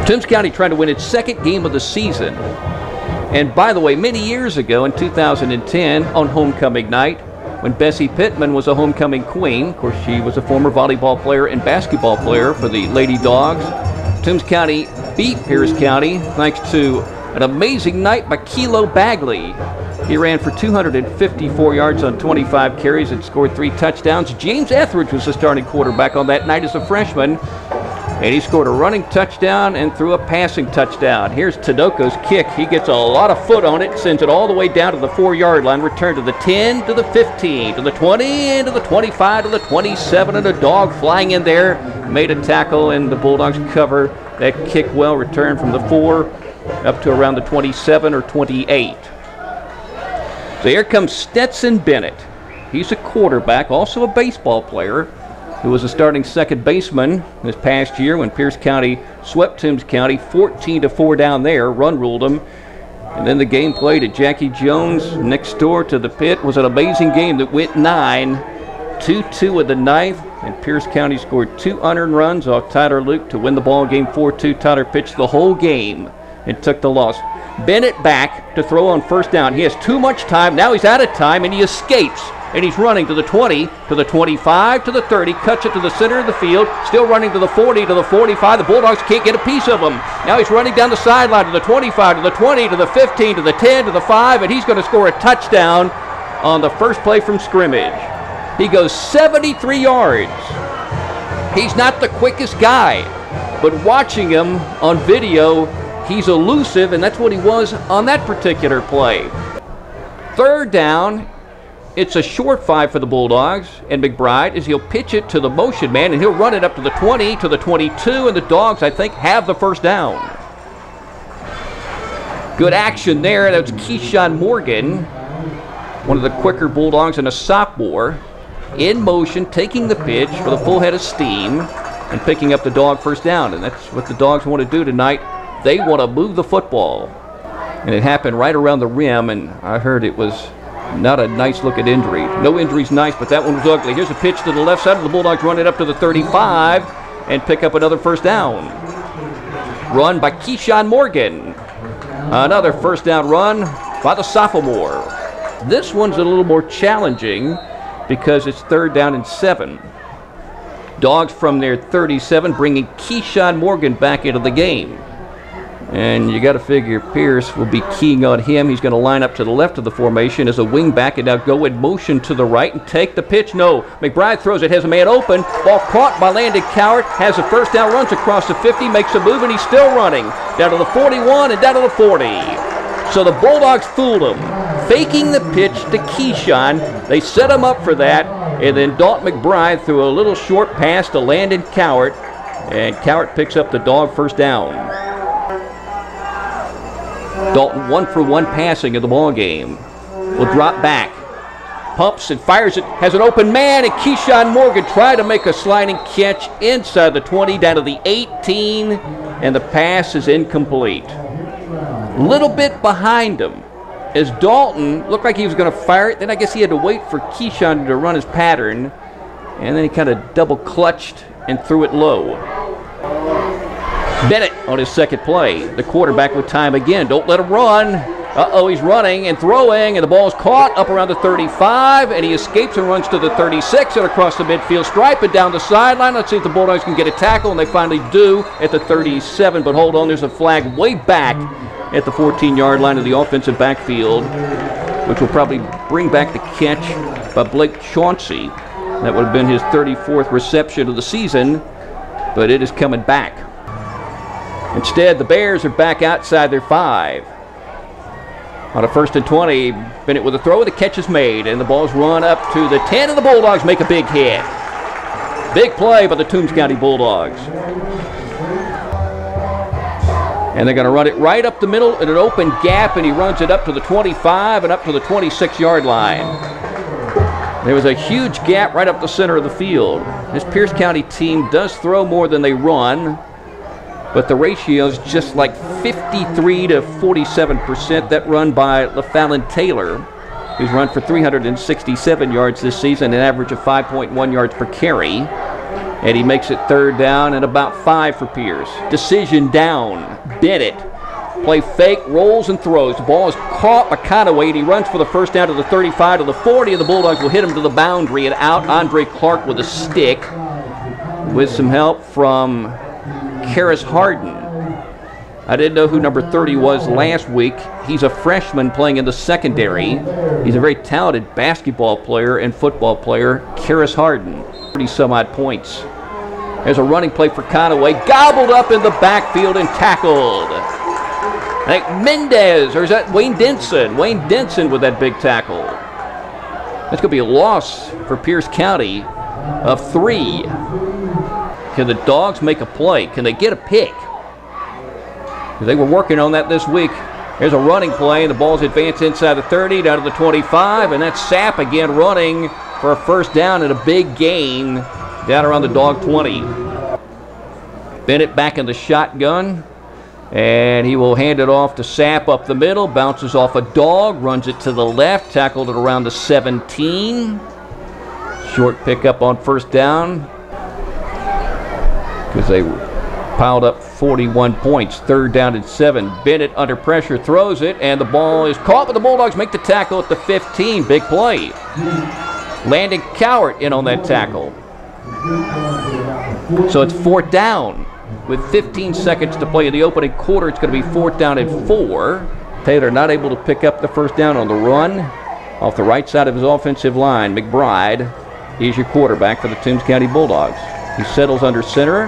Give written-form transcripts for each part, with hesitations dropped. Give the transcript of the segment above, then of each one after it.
Toombs County trying to win its second game of the season. And by the way, many years ago in 2010 on homecoming night, when Bessie Pittman was a homecoming queen, of course she was a former volleyball player and basketball player for the Lady Dogs, Toombs County beat Pierce County thanks to an amazing night by Kilo Bagley. He ran for 254 yards on 25 carries and scored 3 touchdowns. James Etheridge was the starting quarterback on that night as a freshman, and he scored a running touchdown and threw a passing touchdown. Here's Tadoko's kick. He gets a lot of foot on it, sends it all the way down to the 4-yard line, return to the 10, to the 15, to the 20, and to the 25, to the 27, and a dog flying in there made a tackle, and the Bulldogs cover that kick well, returned from the 4 up to around the 27 or 28. So here comes Stetson Bennett. He's a quarterback, also a baseball player, who was a starting second baseman this past year when Pierce County swept Toombs County 14-4 down there, run ruled them. And then the game played at Jackie Jones next door to the pit was an amazing game that went 9, 2-2 in the ninth, and Pierce County scored 2 unearned runs off Tyler Luke to win the ball game 4-2. Tyler pitched the whole game and took the loss. Bennett back to throw on first down. He has too much time. Now he's out of time, and he escapes. And he's running to the 20, to the 25, to the 30, cuts it to the center of the field, still running to the 40, to the 45. The Bulldogs can't get a piece of him. Now he's running down the sideline to the 25, to the 20, to the 15, to the 10, to the 5, and he's going to score a touchdown on the first play from scrimmage. He goes 73 yards. He's not the quickest guy, but watching him on video, he's elusive, and that's what he was on that particular play. Third down. It's a short 5 for the Bulldogs, and McBride is he'll pitch it to the motion man, and he'll run it up to the 20, to the 22, and the Dogs, I think, have the first down. Good action there. That's Keyshawn Morgan, one of the quicker Bulldogs and a sophomore, in motion, taking the pitch with a full head of steam and picking up the Dog first down, and that's what the Dogs want to do tonight. They want to move the football, and it happened right around the rim, and I heard it was not a nice look at injury. No injury's nice, but that one was ugly. Here's a pitch to the left side of the Bulldogs, run it up to the 35 and pick up another first down. Run by Keyshawn Morgan. Another first down run by the sophomore. This one's a little more challenging because it's 3rd down and 7. Dogs from their 37 bringing Keyshawn Morgan back into the game. And you got to figure Pierce will be keying on him. He's going to line up to the left of the formation as a wing back and now go in motion to the right and take the pitch. No, McBride throws it, has a man open. Ball caught by Landon Cowart, has a first down, runs across the 50, makes a move, and he's still running. Down to the 41 and down to the 40. So the Bulldogs fooled him, faking the pitch to Keyshawn. They set him up for that, and then Dalton McBride threw a little short pass to Landon Cowart, and Cowart picks up the Dog first down. Dalton 1 for 1 passing in the ball game. Will drop back, pumps and fires it, has an open man, and Keyshawn Morgan tried to make a sliding catch inside the 20 down to the 18, and the pass is incomplete. A little bit behind him as Dalton looked like he was going to fire it. Then I guess he had to wait for Keyshawn to run his pattern, and then he kind of double clutched and threw it low. Bennett on his second play. The quarterback with time again. Don't let him run. Uh-oh, he's running and throwing, and the ball's caught up around the 35, and he escapes and runs to the 36 and across the midfield stripe and down the sideline. Let's see if the Bulldogs can get a tackle, and they finally do at the 37, but hold on, there's a flag way back at the 14-yard line of the offensive backfield, which will probably bring back the catch by Blake Chauncey. That would have been his 34th reception of the season, but it is coming back. Instead, the Bears are back outside their 5. On a 1st and 20, Bennett with a throw, the catch is made, and the ball's run up to the 10, and the Bulldogs make a big hit. Big play by the Toombs County Bulldogs. And they're going to run it right up the middle in an open gap, and he runs it up to the 25 and up to the 26-yard line. There was a huge gap right up the center of the field. This Pierce County team does throw more than they run, but the ratio is just like 53 to 47%. That run by LaFallon Taylor, who's run for 367 yards this season, an average of 5.1 yards per carry. And he makes it third down and about 5 for Pierce. Decision down. Bennett. Play fake, rolls and throws. The ball is caught by Conaway, and he runs for the first down to the 35 to the 40, and the Bulldogs will hit him to the boundary and out. Andre Clark with a stick with some help from Karis Harden. I didn't know who number 30 was last week. He's a freshman playing in the secondary. He's a very talented basketball player and football player, Karis Harden. 30-some-odd points. There's a running play for Conaway, gobbled up in the backfield and tackled. I think Mendez, or is that Wayne Denson? Wayne Denson with that big tackle. That's going to be a loss for Pierce County of 3. Can the Dogs make a play? Can they get a pick? They were working on that this week. There's a running play, and the ball's advanced inside the 30, down to the 25, and that's Sapp again running for a first down and a big gain down around the Dog 20. Bennett back in the shotgun. And he will hand it off to Sapp up the middle, bounces off a Dog, runs it to the left, tackled it around the 17. Short pickup on first down because they piled up 41 points. Third down and 7. Bennett under pressure throws it, and the ball is caught, but the Bulldogs make the tackle at the 15. Big play. Landon Cowart in on that tackle. So it's 4th down. With 15 seconds to play in the opening quarter, it's going to be 4th down and 4. Taylor not able to pick up the first down on the run. Off the right side of his offensive line, McBride is your quarterback for the Toombs County Bulldogs. He settles under center,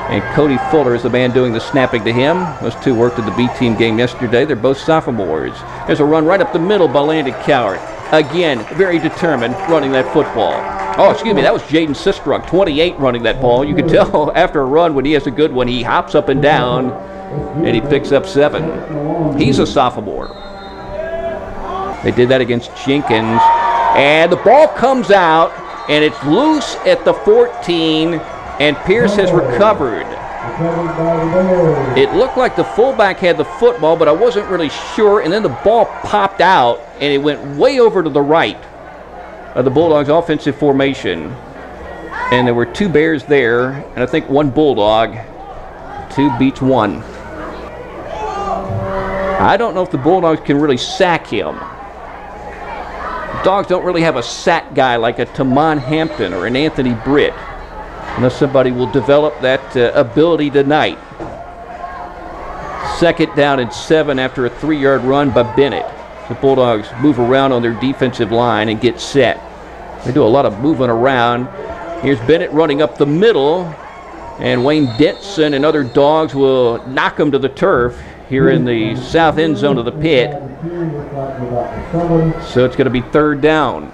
and Cody Fuller is the man doing the snapping to him. Those two worked in the B-team game yesterday. They're both sophomores. There's a run right up the middle by Landon Cowart. Again, very determined running that football. Oh, excuse me, that was Jaden Sistrunk, 28, running that ball. You can tell after a run when he has a good one, he hops up and down, and he picks up 7. He's a sophomore. They did that against Jenkins, and the ball comes out, and it's loose at the 14, and Pierce has recovered. It looked like the fullback had the football, but I wasn't really sure, and then the ball popped out, and it went way over to the right of the Bulldogs' offensive formation. And there were 2 Bears there, and I think 1 Bulldog. 2 beats 1. I don't know if the Bulldogs can really sack him. The Dogs don't really have a sack guy like a Tamon Hampton or an Anthony Britt, unless somebody will develop that ability tonight. 2nd down and 7 after a 3-yard run by Bennett. The Bulldogs move around on their defensive line and get set. They do a lot of moving around. Here's Bennett running up the middle, and Wayne Denson and other Dogs will knock him to the turf here in the south end zone of the pit. So it's going to be 3rd down.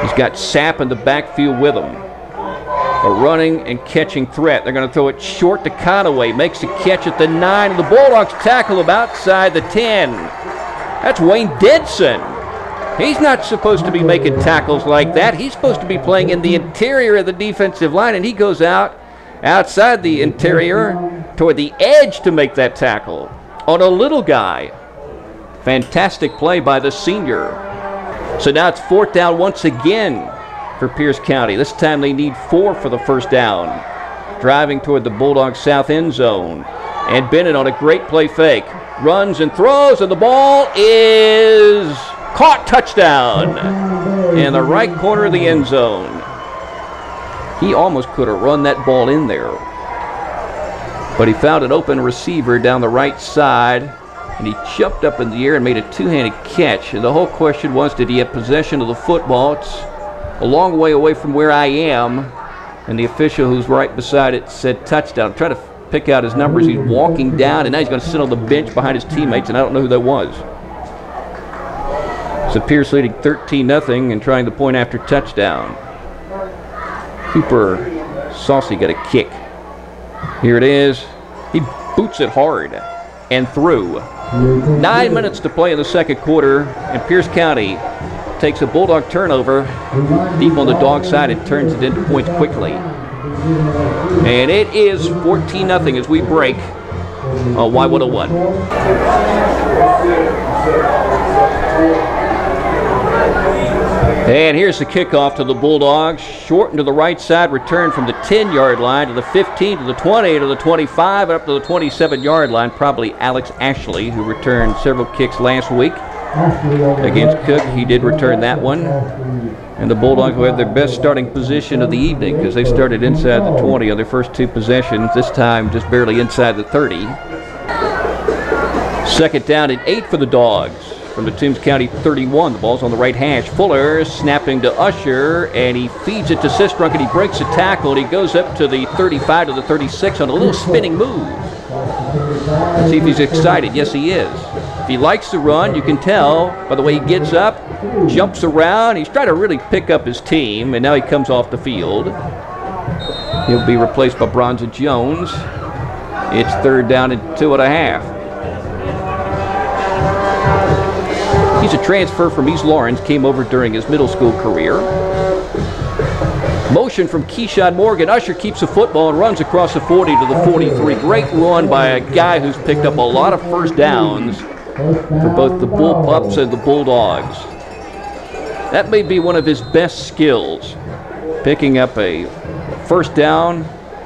He's got Sapp in the backfield with him. A running and catching threat. They're going to throw it short to Conaway. Makes the catch at the 9, and the Bulldogs tackle him outside the 10. That's Wayne Denson. He's not supposed to be making tackles like that. He's supposed to be playing in the interior of the defensive line, and he goes outside the interior toward the edge to make that tackle on a little guy. Fantastic play by the senior. So now it's 4th down once again for Pierce County. This time they need 4 for the first down. Driving toward the Bulldogs' south end zone. And Bennett on a great play fake. Runs and throws, and the ball is caught. Touchdown in the right corner of the end zone. He almost could have run that ball in there, but he found an open receiver down the right side, and he jumped up in the air and made a 2-handed catch. And the whole question was, did he have possession of the football? It's a long way away from where I am, and the official who's right beside it said touchdown. I'm trying to pick out his numbers. He's walking down, and now he's going to sit on the bench behind his teammates, and I don't know who that was. So Pierce leading 13-0 and trying the point after touchdown. Cooper Saucy got a kick. Here it is. He boots it hard and through. 9 minutes to play in the second quarter, and Pierce County takes a Bulldog turnover deep on the dog side and turns it into points quickly. And it is 14-0 as we break on Y101. And here's the kickoff to the Bulldogs. Shortened to the right side, return from the 10-yard line to the 15, to the 20, to the 25, up to the 27-yard line. Probably Alex Ashley, who returned several kicks last week against Cook. He did return that one. And the Bulldogs will have their best starting position of the evening because they started inside the 20 on their first two possessions, this time just barely inside the 30. Second down and 8 for the Dogs from the Toombs County 31. The ball's on the right hash. Fuller snapping to Usher, and he feeds it to Sistrunk, and he breaks a tackle, and he goes up to the 35 to the 36 on a little spinning move. Let's see if he's excited. Yes, he is. If he likes to run, you can tell by the way he gets up, jumps around. He's trying to really pick up his team, and now he comes off the field. He'll be replaced by Bronza Jones. It's third down and 2.5. He's a transfer from East Lawrence, came over during his middle school career. Motion from Keyshawn Morgan. Usher keeps the football and runs across the 40 to the 43. Great run by a guy who's picked up a lot of first downs for both the Bullpups and the Bulldogs. That may be one of his best skills, picking up a first down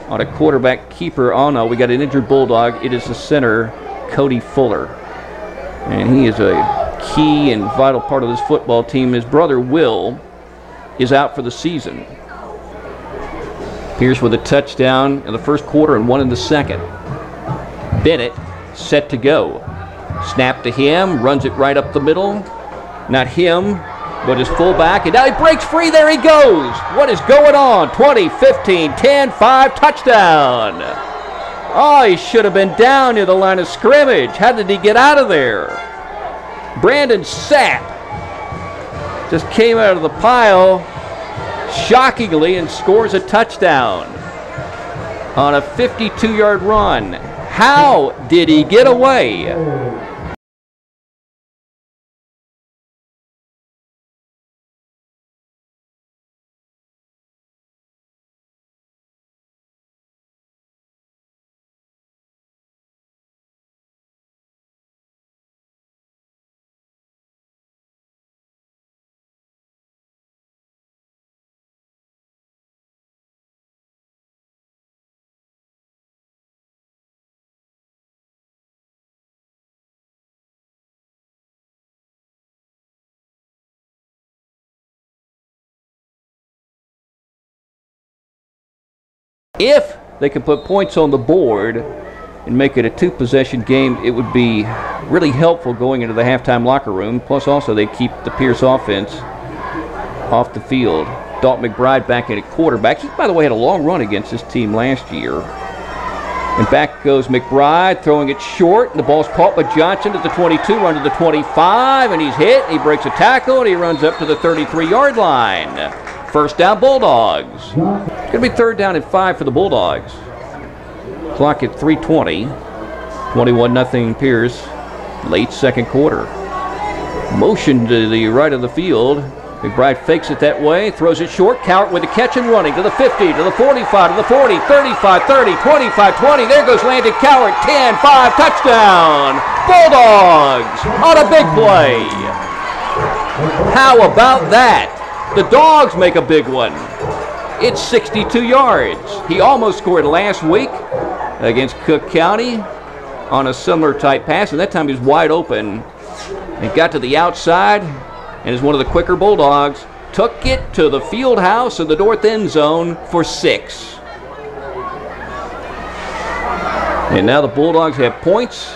on a quarterback keeper. Oh no, we got an injured Bulldog. It is the center, Cody Fuller. And he is a key and vital part of this football team. His brother Will is out for the season. Pierce with a touchdown in the first quarter and one in the second. Bennett set to go. Snap to him, runs it right up the middle. Not him, but his fullback, and now he breaks free. There he goes. What is going on? 20, 15, 10, 5, touchdown. Oh, he should have been down near the line of scrimmage. How did he get out of there? Brandon Sapp just came out of the pile shockingly and scores a touchdown on a 52-yard run. How did he get away? If they could put points on the board and make it a two-possession game, it would be really helpful going into the halftime locker room. Plus, also, they keep the Pierce offense off the field. Dalton McBride back in at quarterback. He, by the way, had a long run against this team last year. And back goes McBride, throwing it short. And the ball's caught by Johnson at the 22, run to the 25, and he's hit. He breaks a tackle, and he runs up to the 33-yard line. First down, Bulldogs. It's going to be third down and 5 for the Bulldogs. Clock at 3:20. 21-0 Pierce. Late second quarter. Motion to the right of the field. McBride fakes it that way, throws it short. Cowart with the catch and running to the 50, to the 45, to the 40, 35, 30, 25, 20. There goes Landon Cowart. 10, 5, touchdown. Bulldogs on a big play. How about that? The Dogs make a big one. It's 62 yards. He almost scored last week against Cook County on a similar type pass, and that time he was wide open and got to the outside, and is one of the quicker Bulldogs. Took it to the field house in the north end zone for 6. And now the Bulldogs have points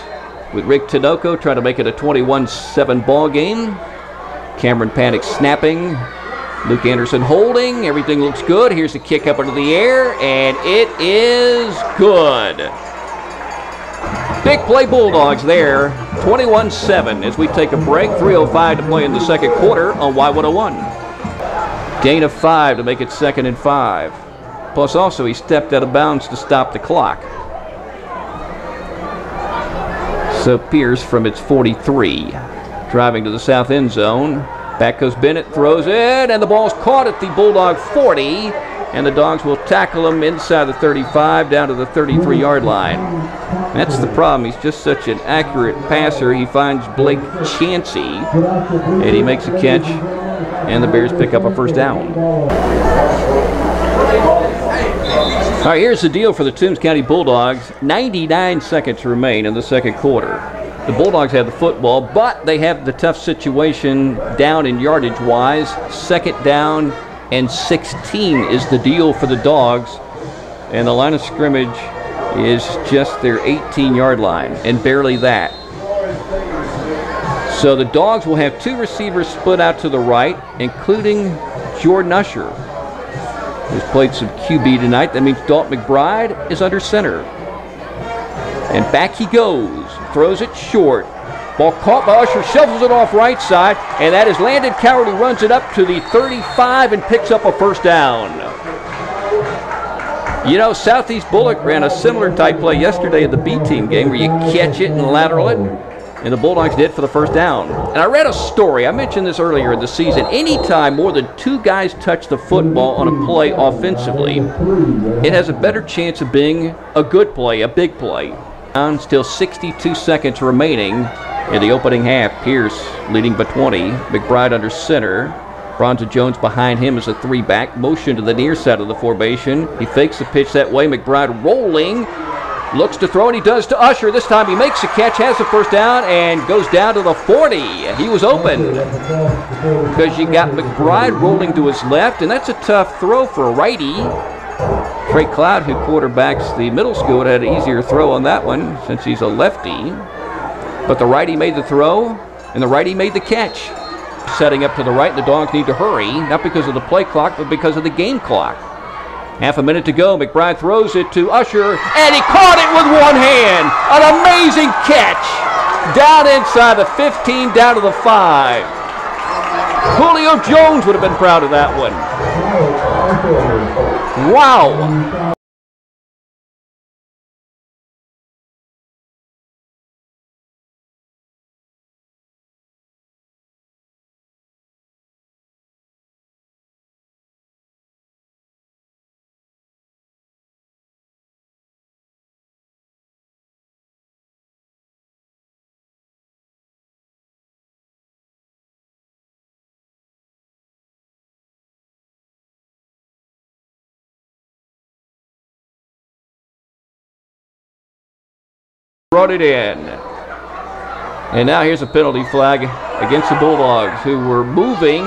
with Rick Tinoco trying to make it a 21-7 ball game. Cameron Panic snapping. Luke Anderson holding. Everything looks good. Here's the kick up into the air, and it is good. Big play Bulldogs there. 21-7 as we take a break. 3:05 to play in the second quarter on Y101. Gain of 5 to make it 2nd and 5. Plus also he stepped out of bounds to stop the clock. So Pierce from its 43. Driving to the south end zone. Back goes Bennett, throws it, and the ball's caught at the Bulldog 40, and the Dogs will tackle him inside the 35 down to the 33-yard line. That's the problem. He's just such an accurate passer. He finds Blake Chansey, and he makes a catch, and the Bears pick up a first down. All right, here's the deal for the Toombs County Bulldogs. 99 seconds remain in the second quarter. The Bulldogs have the football, but they have the tough situation down in yardage-wise. Second down and 16 is the deal for the Dogs, and the line of scrimmage is just their 18-yard line, and barely that. So the Dogs will have two receivers split out to the right, including Jordan Usher, who's played some QB tonight. That means Dalton McBride is under center. And back he goes, throws it short. Ball caught by Usher, shovels it off right side, and that is Landon Coward, who runs it up to the 35 and picks up a first down. You know, Southeast Bullock ran a similar type play yesterday at the B-team game where you catch it and lateral it, and the Bulldogs did for the first down. And I read a story, I mentioned this earlier in the season, anytime more than two guys touch the football on a play offensively, it has a better chance of being a good play, a big play. Still 62 seconds remaining in the opening half. Pierce leading by 20. McBride under center. Bronza Jones behind him as a three-back. Motion to the near side of the formation. He fakes the pitch that way. McBride rolling. Looks to throw, and he does to Usher. This time he makes a catch, has the first down, and goes down to the 40. He was open because you got McBride rolling to his left, and that's a tough throw for a righty. Trey Cloud, who quarterbacks the middle school, had an easier throw on that one since he's a lefty. But the righty made the throw, and the righty made the catch. Setting up to the right, the Dogs need to hurry, not because of the play clock, but because of the game clock. Half a minute to go. McBride throws it to Usher, and he caught it with one hand. An amazing catch. Down inside the 15, down to the 5. Julio Jones would have been proud of that one. Wow. Brought it in. And now here's a penalty flag against the Bulldogs, who were moving.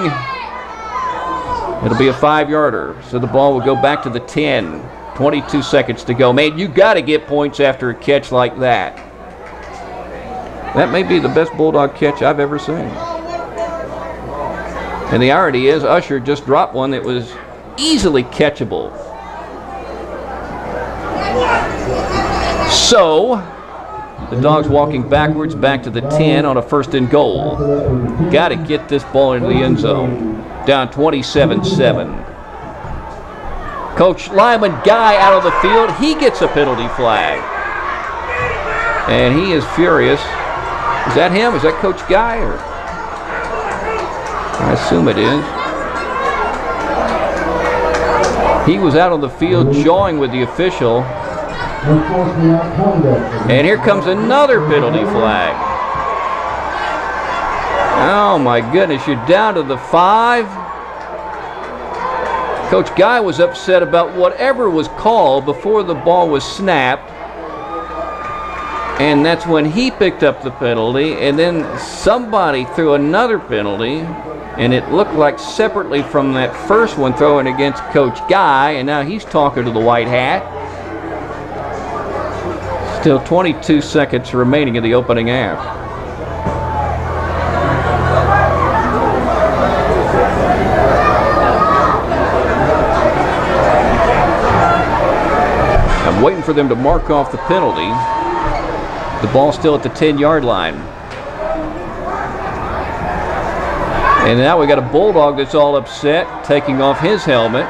It'll be a 5-yarder. So the ball will go back to the 10. 22 seconds to go. Man, you got to get points after a catch like that. That may be the best Bulldog catch I've ever seen. And the irony is, Usher just dropped one that was easily catchable. So the Dogs walking backwards back to the 10 on a first and goal. Got to get this ball into the end zone. Down 27-7. Coach Lyman Guy out of the field. He gets a penalty flag. And he is furious. Is that him? Is that Coach Guy? Or? I assume it is. He was out on the field jawing with the official. And here comes another penalty flag. Oh my goodness, you're down to the 5. Coach Guy was upset about whatever was called before the ball was snapped. And that's when he picked up the penalty, and then somebody threw another penalty, and it looked like separately from that first one throwing against Coach Guy, and now he's talking to the white hat. Still 22 seconds remaining in the opening half. I'm waiting for them to mark off the penalty. The ball's still at the 10-yard line. And now we got a Bulldog that's all upset, taking off his helmet.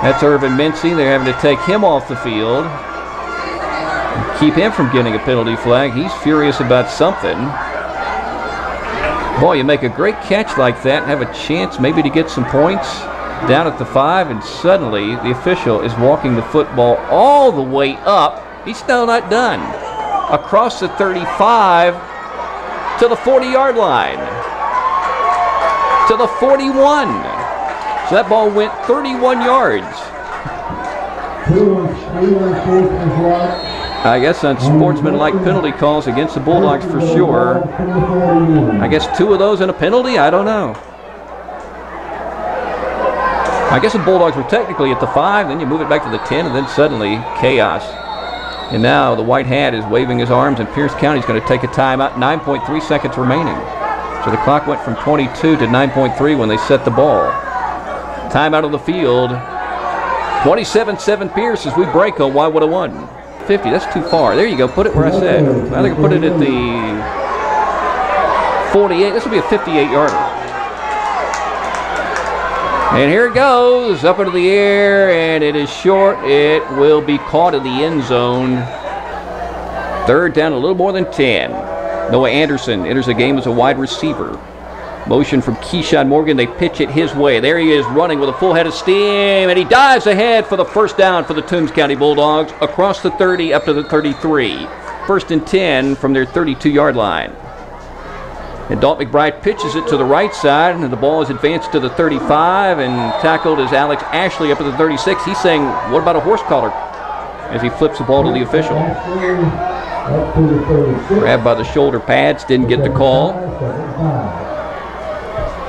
That's Irvin Mincy. They're having to take him off the field. Keep him from getting a penalty flag. He's furious about something. Boy, you make a great catch like that and have a chance maybe to get some points. Down at the 5, and suddenly the official is walking the football all the way up. He's still not done. Across the 35 to the 40-yard line. To the 41. So that ball went 31 yards. I guess unsportsmanlike penalty calls against the Bulldogs for sure. I guess 2 of those and a penalty? I don't know. I guess the Bulldogs were technically at the 5, then you move it back to the 10, and then suddenly chaos. And now the white hat is waving his arms, and Pierce County is going to take a timeout. 9.3 seconds remaining. So the clock went from 22 to 9.3 when they set the ball. Timeout of the field. 27-7 Pierce as we break on Why Would Have Won. 50, that's too far. There you go, put it where I said. I think I put it at the 48. This will be a 58-yarder. And here it goes, up into the air, and it is short. It will be caught in the end zone. Third down, a little more than 10. Noah Anderson enters the game as a wide receiver. Motion from Keyshawn Morgan. They pitch it his way. There he is running with a full head of steam, and he dives ahead for the first down for the Toombs County Bulldogs across the 30 up to the 33. First and 10 from their 32-yard line. And Dalton McBride pitches it to the right side, and the ball is advanced to the 35, and tackled is Alex Ashley up at the 36. He's saying, what about a horse collar? As he flips the ball to the official. Grabbed by the shoulder pads, didn't get the call.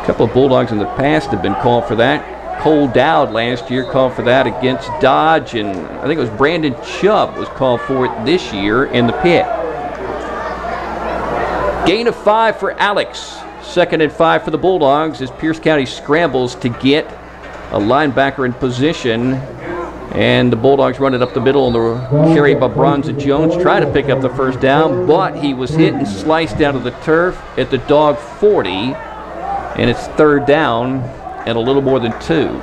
A couple of Bulldogs in the past have been called for that. Cole Dowd last year called for that against Dodge, and I think it was Brandon Chubb was called for it this year in the pit. Gain of 5 for Alex. Second and 5 for the Bulldogs as Pierce County scrambles to get a linebacker in position. And the Bulldogs run it up the middle on the carry by Bronza Jones. Trying to pick up the first down, but he was hit and sliced out of the turf at the dog 40. And it's third down and a little more than 2.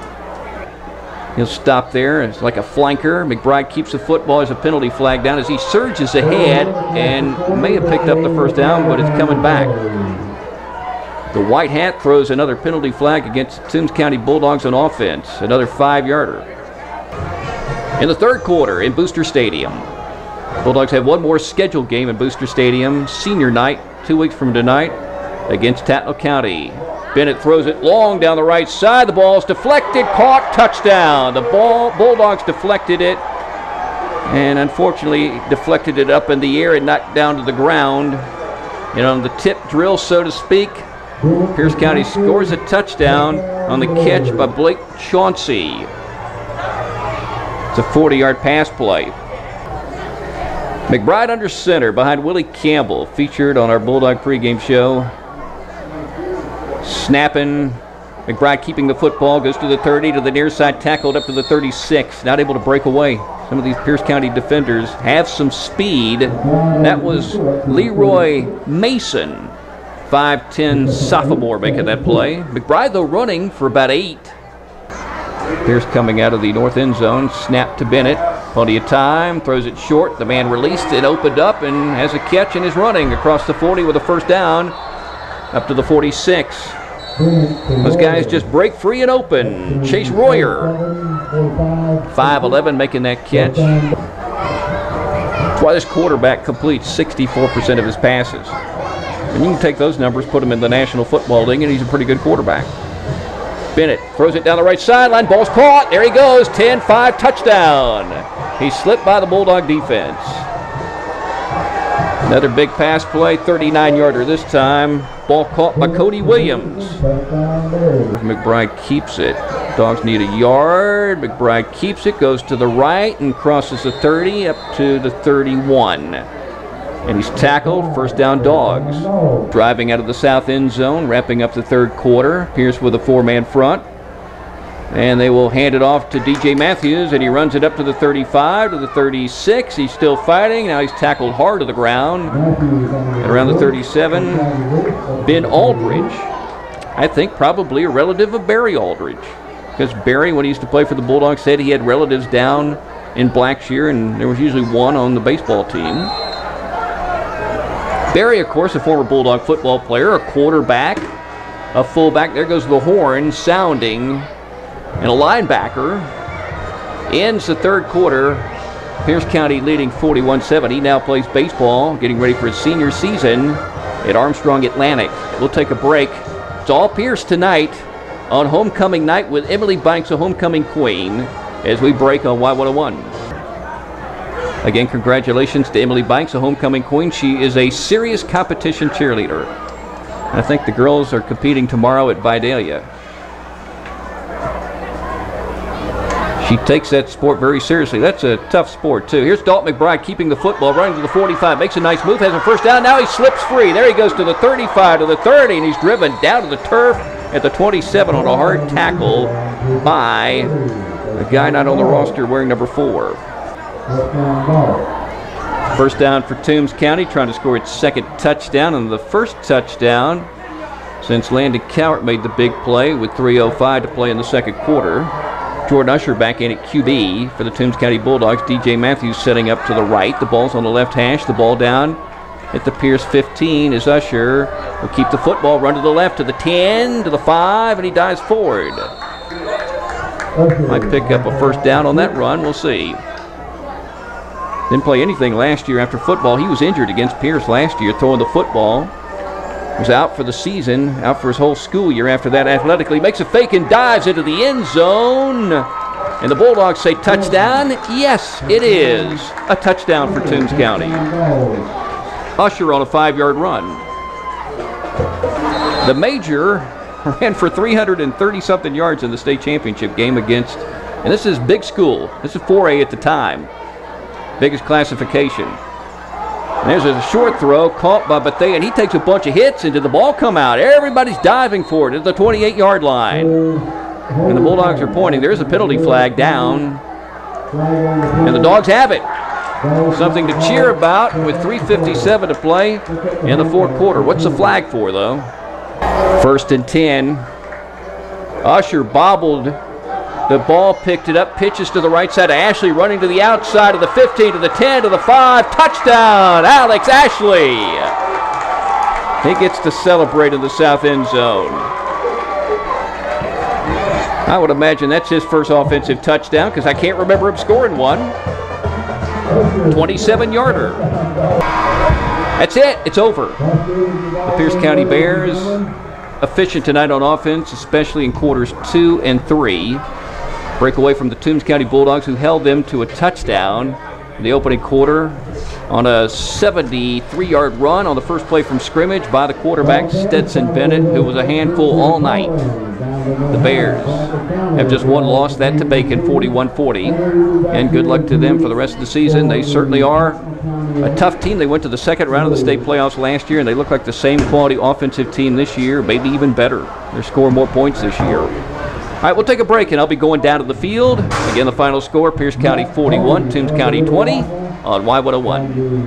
He'll stop there. It's like a flanker. McBride keeps the football as a penalty flag down as he surges ahead and may have picked up the first down, but it's coming back. The white hat throws another penalty flag against the Toombs County Bulldogs on offense. Another 5-yarder. In the third quarter in Booster Stadium. Bulldogs have one more scheduled game in Booster Stadium. Senior night, 2 weeks from tonight, against Tattnall County. Bennett throws it long down the right side. The ball is deflected, caught, touchdown. The Bulldogs deflected it, and unfortunately deflected it up in the air and knocked down to the ground. And on the tip drill, so to speak, Pierce County scores a touchdown on the catch by Blake Chauncey. It's a 40-yard pass play. McBride under center behind Willie Campbell, featured on our Bulldog pregame show. Snapping, McBride keeping the football, goes to the 30, to the near side, tackled up to the 36, not able to break away. Some of these Pierce County defenders have some speed. That was Leroy Mason, 5'10" sophomore, making that play. McBride, though, running for about 8. Pierce coming out of the north end zone, snap to Bennett, plenty of time, throws it short. The man released it, opened up, and has a catch and is running across the 40 with a first down. Up to the 46. Those guys just break free and open. Chase Royer, 5'11", making that catch. That's why this quarterback completes 64% of his passes. And you can take those numbers, put them in the National Football League, and he's a pretty good quarterback. Bennett throws it down the right sideline. Ball's caught. There he goes. 10-5 touchdown. He slipped by the Bulldog defense. Another big pass play, 39-yarder this time. Ball caught by Cody Williams. McBride keeps it. Dogs need a yard. McBride keeps it, goes to the right and crosses the 30 up to the 31. And he's tackled. First down, Dogs. Driving out of the south end zone, wrapping up the third quarter. Pierce with a 4-man front. And they will hand it off to DJ Matthews, and he runs it up to the 35, to the 36. He's still fighting. Now he's tackled hard to the ground. And around the 37, Ben Aldridge. I think probably a relative of Barry Aldridge. Because Barry, when he used to play for the Bulldogs, said he had relatives down in Blackshear, and there was usually one on the baseball team. Barry, of course, a former Bulldog football player, a quarterback, a fullback. There goes the horn sounding and a linebacker. Ends the third quarter. Pierce County leading 41-7. He now plays baseball, getting ready for his senior season at Armstrong Atlantic. We'll take a break. It's all Pierce tonight on homecoming night with Emily Banks, a homecoming queen, as we break on Y101. Again, congratulations to Emily Banks, a homecoming queen. She is a serious competition cheerleader. I think the girls are competing tomorrow at Vidalia. She takes that sport very seriously. That's a tough sport, too. Here's Dalton McBride keeping the football, running to the 45, makes a nice move, has a first down. Now he slips free. There he goes to the 35, to the 30, and he's driven down to the turf at the 27 on a hard tackle by a guy not on the roster wearing number 4. First down for Toombs County, trying to score its second touchdown, and the first touchdown since Landon Cowart made the big play with 3:05 to play in the second quarter. Jordan Usher back in at QB for the Toombs County Bulldogs. DJ Matthews setting up to the right. The ball's on the left hash. The ball down at the Pierce 15 as Usher will keep the football, run to the left to the 10, to the 5, and he dives forward. Might pick up a first down on that run. We'll see. Didn't play anything last year after football. He was injured against Pierce last year throwing the football. Was out for the season, out for his whole school year after that athletically. Makes a fake and dives into the end zone. And the Bulldogs say touchdown. Yes, it is a touchdown for Toombs County. Usher on a 5-yard run. The Major ran for 330-something yards in the state championship game against, and this is big school. This is 4A at the time. Biggest classification. And there's a short throw caught by Bethea, and he takes a bunch of hits, and did the ball come out? Everybody's diving for it at the 28-yard line. And the Bulldogs are pointing. There's a penalty flag down, and the Dogs have it. Something to cheer about with 3:57 to play in the fourth quarter. What's the flag for, though? 1st and 10. Usher bobbled. The ball picked it up, pitches to the right side. Ashley running to the outside of the 15, to the 10, to the 5. Touchdown, Alex Ashley. He gets to celebrate in the south end zone. I would imagine that's his first offensive touchdown because I can't remember him scoring one. 27-yarder. That's it. It's over. The Pierce County Bears efficient tonight on offense, especially in quarters 2 and 3. Break away from the Toombs County Bulldogs, who held them to a touchdown in the opening quarter on a 73-yard run on the first play from scrimmage by the quarterback, Stetson Bennett, who was a handful all night. The Bears have just one loss, that to Bacon, 41-40. And good luck to them for the rest of the season. They certainly are a tough team. They went to the second round of the state playoffs last year, and they look like the same quality offensive team this year, maybe even better. They're scoring more points this year. All right, we'll take a break, and I'll be going down to the field. Again, the final score, Pierce County 41, Toombs County 20 on Y101.